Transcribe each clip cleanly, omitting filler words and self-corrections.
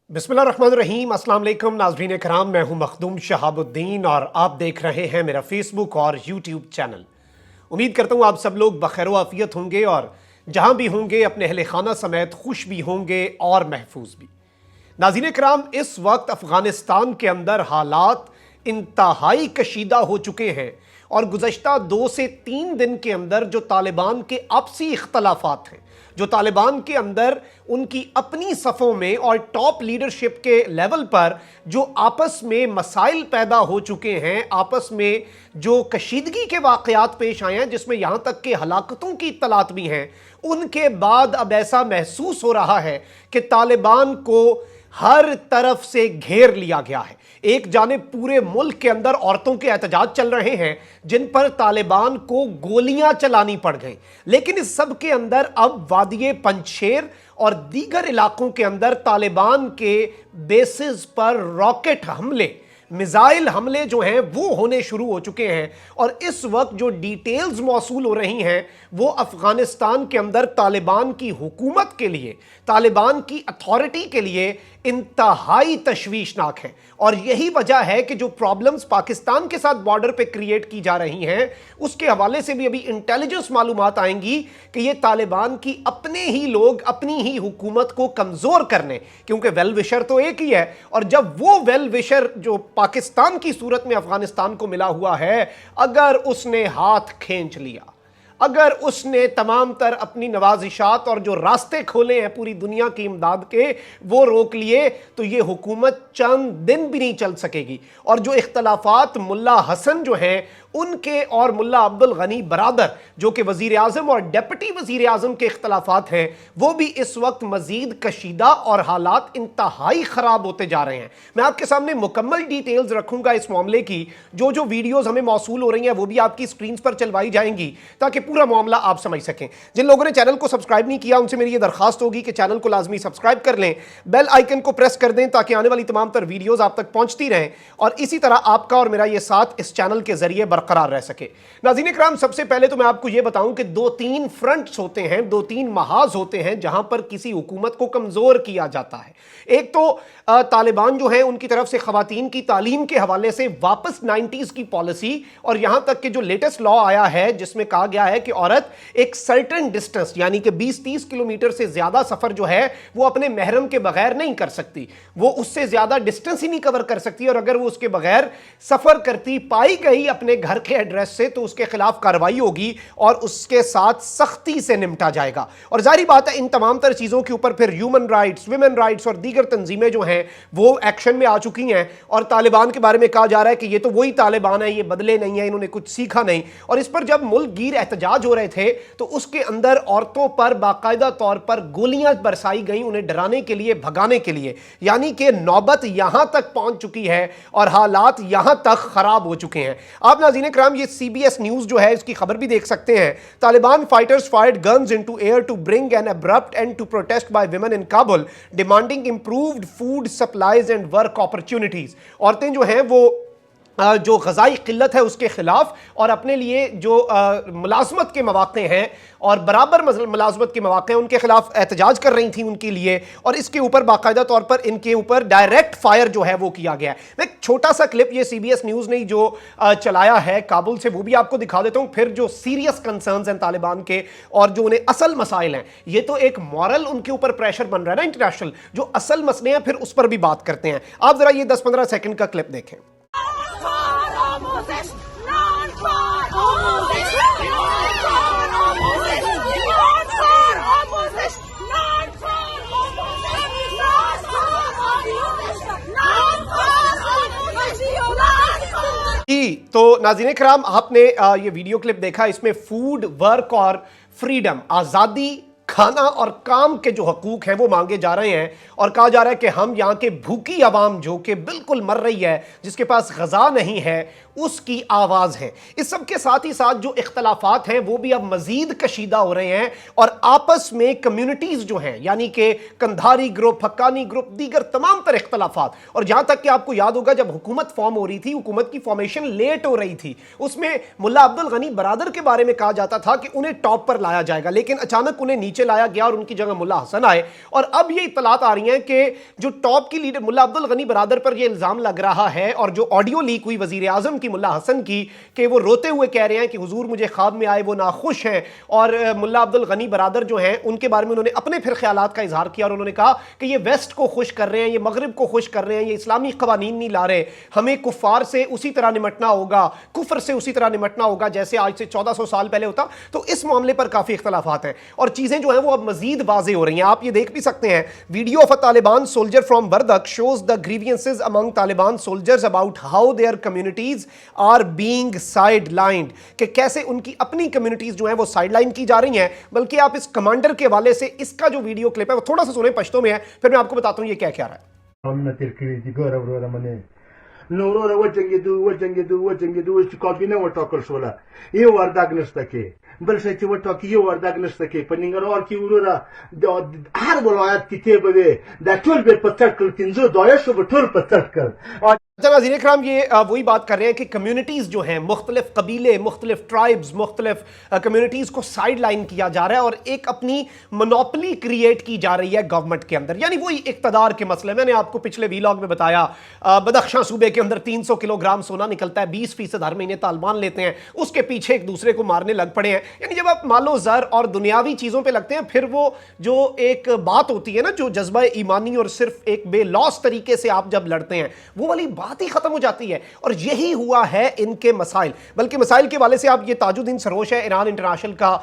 बिस्मिल्लाहिर्रहमानिर्रहीम। अस्सलाम वालेकुम नाज़रीन कराम, मैं हूं मखदूम शहाबुद्दीन और आप देख रहे हैं मेरा फेसबुक और यूट्यूब चैनल। उम्मीद करता हूं आप सब लोग बखैर आफियत होंगे और जहां भी होंगे अपने अहले खाना समेत खुश भी होंगे और महफूज भी। नाज़रीन कराम, इस वक्त अफ़गानिस्तान के अंदर हालात इंतहाई कशीदा हो चुके हैं और गुज़श्ता 2 से 3 दिन के अंदर जो तालिबान के आपसी इख्तलाफात हैं, जो तालिबान के अंदर उनकी अपनी सफ़ों में और टॉप लीडरशिप के लेवल पर जो आपस में मसाइल पैदा हो चुके हैं, आपस में जो कशीदगी के वाक़यात पेश आए हैं, जिसमें यहाँ तक कि हलाकतों की इत्तलात भी हैं, उनके बाद अब ऐसा महसूस हो रहा है कि तालिबान को हर तरफ से घेर लिया गया है। एक जानिब पूरे मुल्क के अंदर औरतों के एहतजाज चल रहे हैं जिन पर तालिबान को गोलियां चलानी पड़ गई, लेकिन इस सब के अंदर अब वादिये पंजशेर और दीगर इलाकों के अंदर तालिबान के बेसिस पर रॉकेट हमले, मिसाइल हमले जो हैं वो होने शुरू हो चुके हैं। और इस वक्त जो डिटेल्स मौसूल हो रही हैं वो अफगानिस्तान के अंदर तालिबान की हुकूमत के लिए, तालिबान की अथॉरिटी के लिए इंतहाई तशवीशनाक है। और यही वजह है कि जो प्रॉब्लम्स पाकिस्तान के साथ बॉर्डर पे क्रिएट की जा रही हैं उसके हवाले से भी अभी इंटेलिजेंस मालूमात आएंगी कि ये तालिबान की अपने ही लोग अपनी ही हुकूमत को कमजोर करने, क्योंकि वेल विशर तो एक ही है, और जब वो वेल विशर जो पाकिस्तान की सूरत में अफगानिस्तान को मिला हुआ है, अगर उसने हाथ खींच लिया, अगर उसने तमाम तर अपनी नवाजिशात और जो रास्ते खोले हैं पूरी दुनिया की इमदाद के वो रोक लिए, तो ये हुकूमत चंद दिन भी नहीं चल सकेगी। और जो इख्तलाफात मुल्ला हसन जो हैं उनके और मुल्ला अब्दुल गनी बरादर जो कि वज़ीर आज़म और डेप्यूटी वज़ीर आज़म के इख्तलाफात हैं, वो भी इस वक्त मज़ीद कशीदा और हालात इंतहाई ख़राब होते जा रहे हैं। मैं आपके सामने मुकम्मल डिटेल्स रखूँगा इस मामले की, जो जो वीडियोज़ हमें मौसूल हो रही हैं वो भी आपकी स्क्रीन पर चलवाई जाएंगी ताकि पूरा मामला आप समझ सकें। जिन लोगों ने चैनल को सब्सक्राइब नहीं किया उनसे मेरी ये दरखास्त होगी कि चैनल को लाजमी सब्सक्राइब कर लें, बेल आइकन को प्रेस कर दें ताकि आने वाली तमाम तर वीडियोज़ आप तक पहुँचती रहें और इसी तरह आपका और मेरा ये साथ इस चैनल के ज़रिए बरकरार रह सके। नाज़रीन इकराम, सबसे पहले तो मैं आपको यह बताऊं कि 2-3 फ्रंट्स होते हैं, 2-3 महाज होते हैं जहां पर किसी हुकूमत को कमजोर किया जाता है। एक तो तालिबान जो है उनकी तरफ से खवातीन की तालीम के हवाले से वापस 90s की पॉलिसी, और यहां तक कि जो लेटेस्ट लॉ आया है जिसमें कहा गया है कि औरत एक सर्टेन डिस्टेंस यानी कि 20-30 किलोमीटर से ज्यादा सफर जो है वो अपने महरम के बगैर नहीं कर सकती, वो उससे ज्यादा डिस्टेंस ही नहीं कवर कर सकती, और अगर वो उसके बगैर सफर करती पाई गई अपने घर के एड्रेस से तो उसके खिलाफ कार्रवाई होगी और उसके साथ सख्ती से निपटा जाएगा। और जाहिर बात है इन तमाम तर चीजों के ऊपर फिर ह्यूमन राइट्स, विमेन राइट्स और दीगर तंजीमें जो हैं वो एक्शन में आ चुकी हैं, और तालिबान के बारे में कहा जा रहा है कि ये तो वही तालिबान है, ये बदले नहीं है, इन्होंने कुछ सीखा नहीं। और इस पर जब मुल्क गिर एहतजाज हो रहे थे तो उसके अंदर औरतों पर बाकायदा तौर पर गोलियां बरसाई गई उन्हें डराने के लिए, भगाने के लिए, यानी कि नौबत यहां तक पहुंच चुकी है और हालात यहां तक खराब हो चुके हैं। आप नाज़रीन इकराम ये CBS न्यूज जो है इसकी खबर भी देख सकते हैं। Taliban fighters fired guns into air to bring an abrupt end to protest by women in Kabul demanding improved food supplies and work opportunities. औरतें जो हैं वो जो ग़ज़ाई क़िल्लत है उसके खिलाफ और अपने लिए जो मुलाज़मत के मौक़े हैं और बराबर मुलाज़मत के मौक़े हैं उनके खिलाफ एहतजाज कर रही थी उनके लिए, और इसके ऊपर बाकायदा तौर पर इनके ऊपर डायरेक्ट फायर जो है वो किया गया है। मैं एक छोटा सा क्लिप ये CBS न्यूज़ ने जो चलाया है काबुल से वो भी आपको दिखा देता हूँ, फिर जो सीरियस कंसर्न्स हैं तालिबान के और जो उन्हें असल मसाइल हैं, ये तो एक मॉरल उनके ऊपर प्रेशर बन रहा है ना इंटरनेशनल, जो असल मसले हैं फिर उस पर भी बात करते हैं। आप ज़रा ये 10-15 सेकंड का क्लिप देखें। तो नाज़रीन किराम, आपने ये वीडियो क्लिप देखा, इसमें फूड, वर्क और फ्रीडम, आज़ादी, खाना और काम के जो हकूक हैं वो मांगे जा रहे हैं, और कहा जा रहा है कि हम यहाँ के भूखी आवाम जो कि बिल्कुल मर रही है, जिसके पास ग़ज़ा नहीं है, اس کی آواز ہے۔ اس سب کے ساتھ ہی ساتھ جو اختلافات ہیں وہ بھی اب مزید کشیدہ ہو رہے ہیں اور آپس میں کمیونٹیز جو ہیں یعنی کہ کندھاری گروپ، حقانی گروپ، دیگر تمام تر اختلافات، اور جہاں تک کہ آپ کو یاد ہوگا جب حکومت فارم ہو رہی تھی، حکومت کی فارمیشن لیٹ ہو رہی تھی، اس میں ملا عبد الغنی برادر کے بارے میں کہا جاتا تھا کہ انہیں ٹاپ پر لایا جائے گا، لیکن اچانک انہیں نیچے لایا گیا اور ان کی جگہ ملا حسن آئے، اور اب یہ اطلاعات آ رہی ہیں کہ جو ٹاپ کی لیڈر ملا عبد الغنی برادر پر یہ الزام لگ رہا ہے، اور جو آڈیو لیک ہوئی وزیر اعظم کی ملا حسن کی کہ وہ روتے ہوئے کہہ رہے ہیں کہ حضور مجھے خواب میں آئے، وہ ناخوش ہیں، اور ملا عبد الغنی برادر جو ہیں ان کے بارے میں انہوں نے اپنے پھر خیالات کا اظہار کیا، اور انہوں نے کہا کہ یہ ویسٹ کو خوش کر رہے ہیں، یہ مغرب کو خوش کر رہے ہیں، یہ اسلامی قوانین نہیں لا رہے، ہمیں کفار سے اسی طرح نمٹنا ہوگا، کفر سے اسی طرح نمٹنا ہوگا جیسے آج سے 1400 سال پہلے ہوتا۔ تو اس معاملے پر کافی اختلافات ہیں اور چیزیں جو ہیں وہ اب مزید واضح ہو رہی ہیں۔ آپ یہ دیکھ بھی سکتے ہیں، video of a Taliban soldier from Wardak shows the grievances among Taliban soldiers about how their communities are being sidelined, کہ کیسے ان کی اپنی کمیونٹیز جو ہیں وہ سائڈ لائن کی جا رہی ہیں۔ بلکہ آپ اس کمانڈر کے حوالے سے اس کا جو ویڈیو کلپ ہے وہ تھوڑا سا سنیں، پشتو میں ہے، پھر میں آپ کو بتاتا ہوں یہ کیا کہہ رہا ہے۔ نورورا وجنگدو کابینه وټاکل شوله یو وردګ نشته کې بل شي چې وټاکي یو وردګ نشته کې په ننګرهار کې ورونه هر ولایت کې ته به د ټول به پتر کل 300 دایه شو به ټول پتر کل۔ اچھا ناظرین اکرام، یہ وہی بات کر رہے ہیں کہ کمیونٹیز جو ہیں، مختلف قبیلے، مختلف ٹرائبز، مختلف کمیونٹیز کو سائیڈ لائن کیا جا رہا ہے اور ایک اپنی منوپلی کریٹ کی جا رہی ہے گورنمنٹ کے اندر، یعنی وہی اقتدار کے مسئلے۔ میں نے آپ کو پچھلے ویلاگ میں بتایا بدخشاں صوبے کے اندر 300 کلو گرام سونا نکلتا ہے، 20% ہر مہینے طالبان لیتے ہیں، اس کے پیچھے ایک دوسرے کو مارنے لگ پڑے ہیں۔ یعنی جب آپ مال و زر اور دنیاوی چیزوں پہ لگتے ہیں، پھر وہ جو ایک بات ہوتی ہے نا، جو جذبہ ایمانی اور صرف ایک بے لوس طریقے سے آپ جب لڑتے ہیں، وہ والی بات ہی ختم ہو جاتی ہے۔ اور یہی ہوا ہے ان کے مسائل، بلکہ مسائل کے والے سے آپ یہ تاج الدین سروش ہے، ایران انٹرنیشنل کا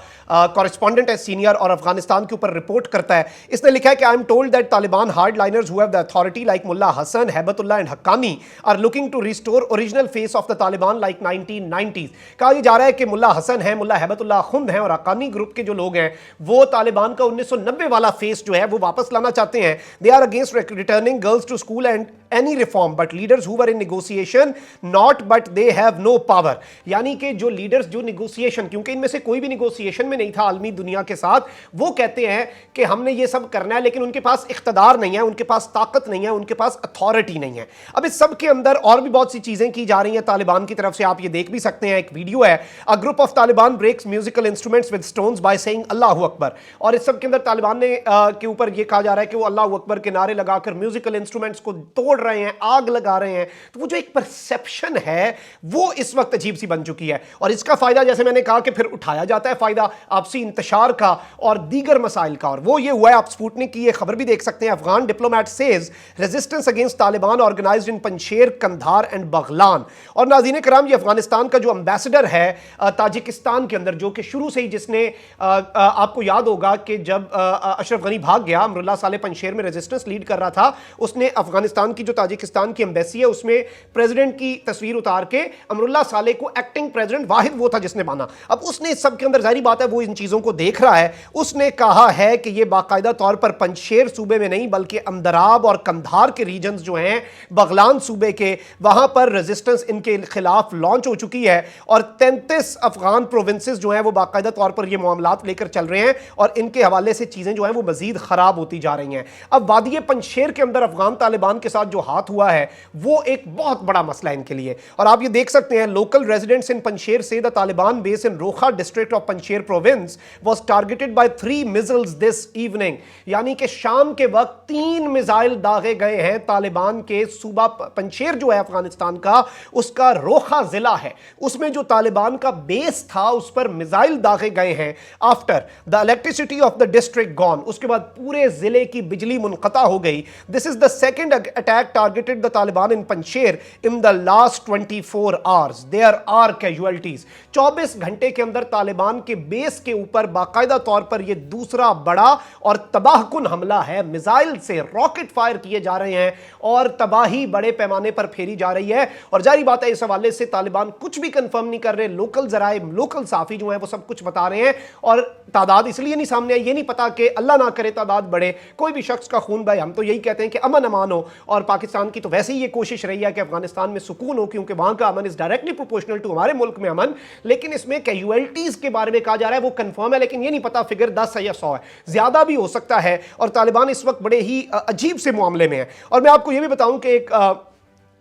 کورسپونڈنٹ ہے سینئر، اور افغانستان کے اوپر رپورٹ کرتا ہے۔ اس نے لکھا ہے کہ I am told that Taliban hardliners who have the authority like Mullah Hasan, Haibatullah and Haqqani are looking to restore original face of the Taliban like 1990s۔ کہا یہ جا رہا ہے کہ ملا حسن ہے، ملا ہیبت اللہ خند ہیں، اور حقانی گروپ کے جو لوگ ہیں وہ طالبان کا 1990 والا فیس جو ہے وہ واپس لانا چاہتے ہیں۔ They are against returning girls to school and any reform but leaders who were in negotiation not but they have no power، یعنی کہ جو لیڈرز جو نیگوسیشن، کیونکہ ان میں سے کوئی بھی نیگوسیشن میں نہیں تھا عالمی دنیا کے ساتھ، وہ کہتے ہیں کہ ہم نے یہ سب کرنا ہے، لیکن ان کے پاس اقتدار نہیں ہے، ان کے پاس طاقت نہیں ہے، ان کے پاس اتھارٹی نہیں ہے۔ اب اس سب کے اندر اور بھی بہت سی چیزیں کی جا رہی ہیں طالبان کی طرف سے، آپ یہ دیکھ بھی سکتے ہیں۔ ایک ویڈیو ہے، a group of Taliban breaks musical instruments with stones by saying اللہ اکبر، اور اس سب کے اندر طالبان نے کے اوپر یہ کہا جا رہا ہے کہ وہ اللہ اکبر کے نعرے لگا کر میوزیکل انسٹرومنٹس کو توڑ رہے ہیں، آگ لگا رہے ہیں۔ تو وہ جو ایک پرسیپشن ہے وہ اس وقت عجیب سی بن چکی ہے، اور اس کا فائدہ جیسے میں نے کہا کہ پھر اٹھایا جاتا ہے فائدہ آپسی انتشار کا اور دیگر مسائل کا، اور وہ یہ ہوا ہے۔ آپ سپوٹنک کی یہ خبر بھی دیکھ سکتے ہیں، Afghan diplomat says resistance against Taliban organized in Panjshir, Kandahar and Baghlan. اور ناظرین کرام، یہ افغانستان کا جو امبیسڈر ہے تاجکستان کے اندر، جو کہ شروع سے ہی جس نے آپ کو یاد ہوگا کہ جب اشرف غنی بھاگ گیا، امراللہ صالح پنشیر میں ریزسٹنس لیڈ کر رہا تھا، اس نے افغانستان کی جو تاجکستان کی ایمبیسی ہے اس میں پریزیڈنٹ کی تصویر اتار کے امراللہ صالح کو ایکٹنگ پریزیڈنٹ، واحد وہ تھا جس نے مانا۔ اب اس نے اس سب کے اندر ظاہری بات ہے وہ ان چیزوں کو دیکھ رہا ہے، اس نے کہا ہے کہ یہ باقاعدہ طور پر پنشیر صوبے میں نہیں بلکہ اندراب اور کندھار کے ریجنز جو ہیں، بغلان صوبے کے، وہاں پر ریزسٹنس ان کے خلاف لانچ ہو چکی ہے، اور 33 افغان پروونسز جو ہیں وہ باقاعدہ طور پر یہ معاملات لے کر چل رہے ہیں، اور ان کے حوالے سے چیزیں جو ہیں وہ مزید خراب ہوتی جا رہی ہیں۔ اب وادی پنشیر کے اندر افغان طالبان کے ساتھ جو ہاتھ ہوا ہے وہ ایک بہت بڑا مسئلہ ان کے لیے، اور آپ یہ دیکھ سکتے ہیں local residents in Panjshir say the Taliban base in Rokha district of Panjshir province was targeted by 3 missiles this evening, یعنی کہ شام کے وقت 3 میزائل داغے گئے ہیں طالبان کے صوبہ پنشیر جو ہے افغانستان کا، اس کا روخا ضلع ہے، اس میں جو طالبان کا بیس تھا اس پر میزائل داغے گئے ہیں۔ After the electricity of the district gone, اس کے بعد پورے ضلع کی بجلی منقطع ہو گئی۔ This is the second attack targeted the Taliban in Panjshir in the last 24 hours there are casualties۔ 24 گھنٹے کے اندر طالبان کے بیس کے اوپر باقاعدہ طور پر یہ دوسرا بڑا اور تباہ کن حملہ ہے، میزائل سے راکٹ فائر کیے جا رہے ہیں اور تباہی بڑے پیمانے پر پھیری جا رہی ہے۔ اور ظاہری بات ہے اس حوالے سے طالبان کچھ بھی کنفرم نہیں کر رہے، لوکل ذرائع، لوکل صحافی جو ہیں وہ سب کچھ بتا رہے ہیں، اور تعداد اس لیے نہیں سامنے آئی، یہ نہیں پتا کہ اللہ نہ کرے تعداد بڑھے، کوئی بھی شخص کا خون بہے۔ ہم تو یہی کہتے ہیں کہ امن امان ہو، اور پاکستان کی تو ویسے ہی یہ کوشش कोशिश रही है कि अफगानिस्तान में सुकून हो, क्योंकि वहां का अमन इज डायरेक्टली प्रोपोर्शनल टू हमारे मुल्क में अमन। लेकिन इसमें कैजुअलिटीज के बारे में कहा जा रहा है, वो कंफर्म है, लेकिन ये नहीं पता फिगर 10 है या 100 है, ज्यादा भी हो सकता है। और तालिबान इस वक्त बड़े ही अजीब से मामले में है। और मैं आपको ये भी बताऊं कि एक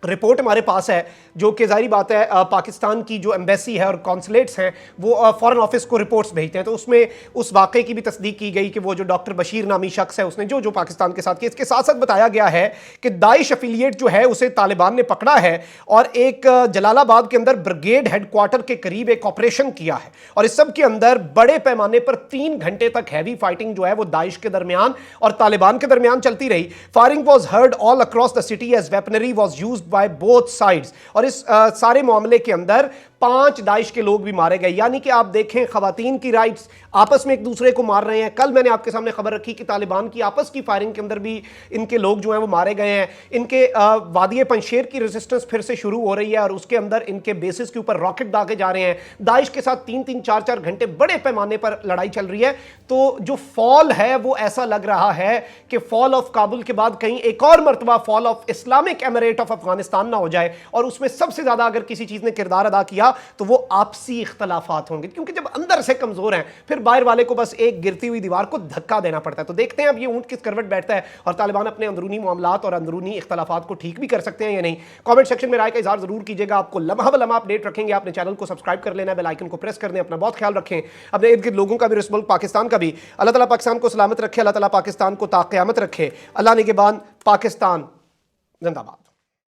रिपोर्ट हमारे पास है, जो कि जाहिर बात है पाकिस्तान की जो एम्बेसी है और कॉन्सुलेट्स हैं वो फॉरेन ऑफिस को रिपोर्ट्स भेजते हैं, तो उसमें उस वाक़े की भी तस्दीक की गई कि वो जो डॉक्टर बशीर नामी शख्स है उसने जो पाकिस्तान के साथ किया। इसके साथ साथ बताया गया है कि दाइश एफिलिएट जो है उसे तालिबान ने पकड़ा है और एक जलालाबाद के अंदर ब्रिगेड हेडक्वार्टर के करीब एक ऑपरेशन किया है, और इस सब के अंदर बड़े पैमाने पर 3 घंटे तक हैवी फाइटिंग जो है वो दाइश के दरमियान और तालिबान के दरमियान चलती रही। Firing was heard all across the city as weaponry was used by both sides. और इस सारे मामले के अंदर 5 दाइश के लोग भी मारे गए। यानी कि आप देखें, खवातीन की राइट्स आपस में एक दूसरे को मार रहे हैं। कल मैंने आपके सामने खबर रखी कि तालिबान की आपस की फायरिंग के अंदर भी इनके लोग जो हैं वो मारे गए हैं। इनके वादी पंशेर की रेजिस्टेंस फिर से शुरू हो रही है और उसके अंदर इनके बेसिस के ऊपर रॉकेट दागे जा रहे हैं। दाइश के साथ 3-3, 4-4 घंटे बड़े पैमाने पर लड़ाई चल रही है। तो जो फॉल है वो ऐसा लग रहा है कि फॉल ऑफ काबुल के बाद कहीं एक और मरतबा fall of Islamic emirate of Afghanistan ना हो जाए। और उसमें सबसे ज्यादा अगर किसी चीज ने किरदार अदा किया तो वो आपसी इख्तलाफात होंगे, क्योंकि जब अंदर से कमजोर हैं फिर बाहर वाले को बस एक गिरती हुई दीवार को धक्का देना पड़ता है। तो देखते हैं अब ये ऊंट किस करवट बैठता है और तालिबान अपने अंदरूनी मामलात और अंदरूनी इख्तलाफात को ठीक भी कर सकते हैं या नहीं। कमेंट सेक्शन में राय का इजहार जरूर कीजिएगा। आपको लम्हा ब लम्हा अपडेट रखेंगे। आपने चैनल को सब्सक्राइब कर लेना है, बेल आइकन को प्रेस कर दें। अपना बहुत ख्याल रखें, अपने इर्द गिर्द लोगों का भी, मुल्क पाकिस्तान का भी। अल्लाह ताला पाकिस्तान को सलामत रखे, अल्लाह ताला पाकिस्तान को ताक़यामत रखे। अल्लाह निगहबान, पाकिस्तान जिंदाबाद।